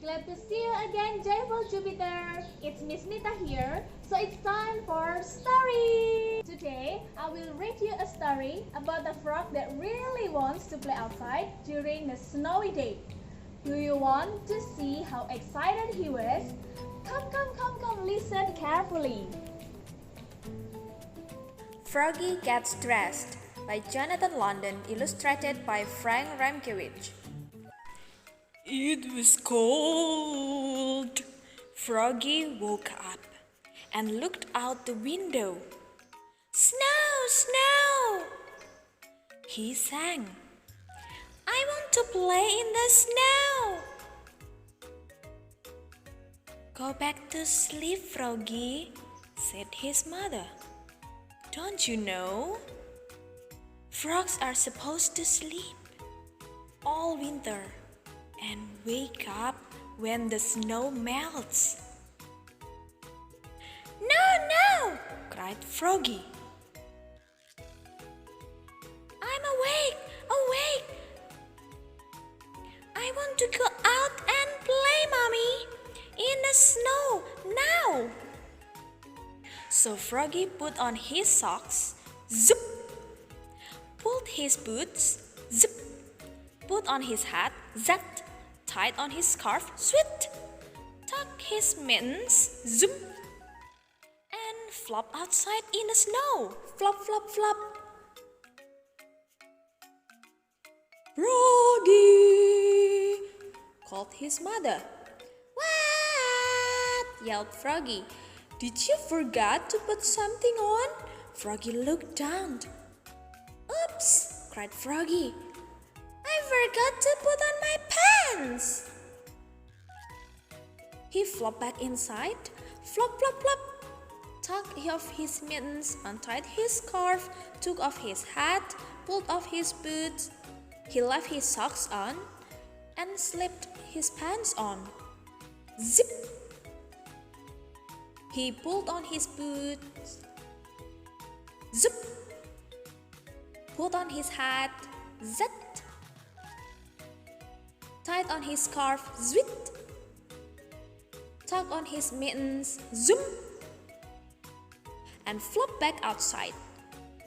Glad to see you again, Joyful Jupiter. It's Miss Nita here, so it's time for story. Today, I will read you a story about a frog that really wants to play outside during the snowy day. Do you want to see how excited he was? Come, listen carefully. Froggy Gets Dressed by Jonathan London, illustrated by Frank Ramkiewicz. It was cold. Froggy woke up and looked out the window. Snow, snow! He sang. I want to play in the snow. Go back to sleep, Froggy, said his mother. Don't you know? Frogs are supposed to sleep all winter and wake up when the snow melts. No, cried Froggy. I'm awake. I want to go out and play, Mommy, in the snow now. So Froggy put on his socks, zip, pulled his boots, zip, put on his hat, zat, tied on his scarf, sweet, tucked his mittens, zoom, and flopped outside in the snow, flop, flop, flop. Froggy, called his mother. What? Yelled Froggy. Did you forget to put something on? Froggy looked down. Oops, cried Froggy. I forgot to put on my pants. He flopped back inside. Flop, flop, flop. Tucked off his mittens, untied his scarf, took off his hat, pulled off his boots. He left his socks on and slipped his pants on. Zip! He pulled on his boots. Zip! Put on his hat. Zet! Tied on his scarf. Zwit! Tucked on his mittens. Zoom! And flopped back outside.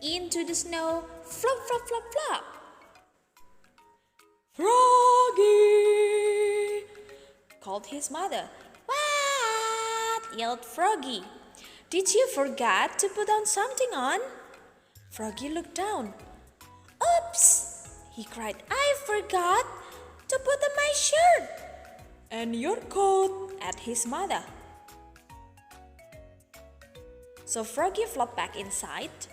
Into the snow. Flop, flop, flop, flop. Froggy! Called his mother. What? Yelled Froggy. Did you forget to put on something on? Froggy looked down. Oops! He cried. I forgot to put on my shirt. And your coat, added his mother. So Froggy flopped back inside.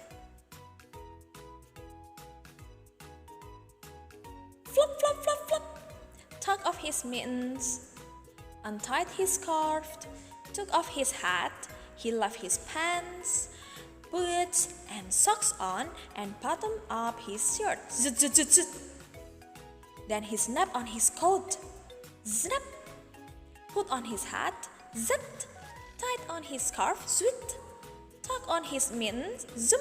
Flop, flop, flop, flop. Tucked off his mittens, untied his scarf, took off his hat. He left his pants, boots, and socks on and buttoned up his shirt. Zit, zit, zit, zit. Then he snapped on his coat. Snap. Put on his hat. Zit. Tied on his scarf. Sweet. Tucked on his mittens. Zoom.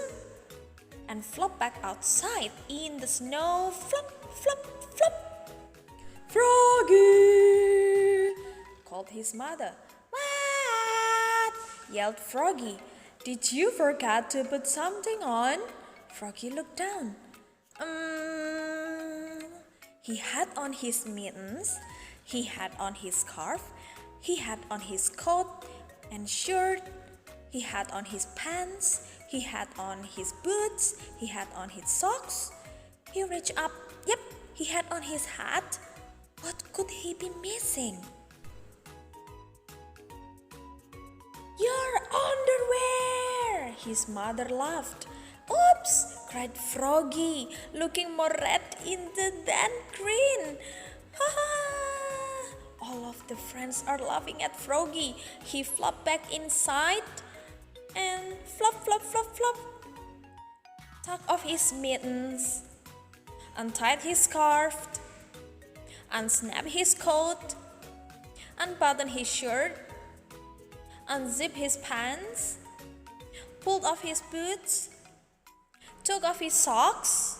And flopped back outside in the snow. Flop, flop, flop. Froggy! Called his mother. What? Yelled Froggy. Did you forget to put something on? Froggy looked down. He had on his mittens. He had on his scarf. He had on his coat and shirt. He had on his pants. He had on his boots. He had on his socks. He reached up. Yep, he had on his hat. What could he be missing? Your underwear! His mother laughed. Oops! Cried Froggy, looking more red than green. Ha ha! All of the friends are laughing at Froggy. He flopped back inside and flop, flop, flop, flop. Tucked off his mittens, untied his scarf, unsnapped his coat, unbuttoned his shirt, unzipped his pants, pulled off his boots, took off his socks.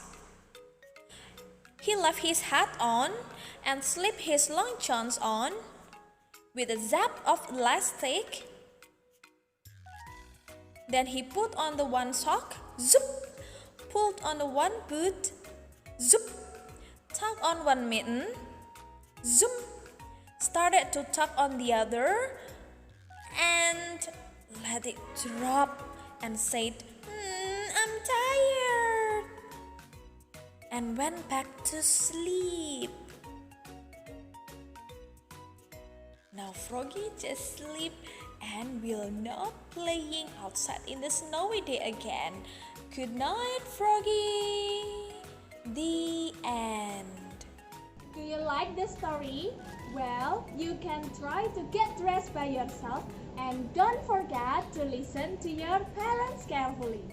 He left his hat on and slipped his long johns on. with a zap of elastic. Then he put on the one sock, zoop, pulled on the one boot, zoop, tucked on one mitten, zoom, started to tug on the other, and let it drop and said, I'm tired, and went back to sleep. Now Froggy just sleep and will not playing outside in the snowy day again. Good night, Froggy. The end. Do you like the story? Well, you can try to get dressed by yourself and don't forget to listen to your parents carefully.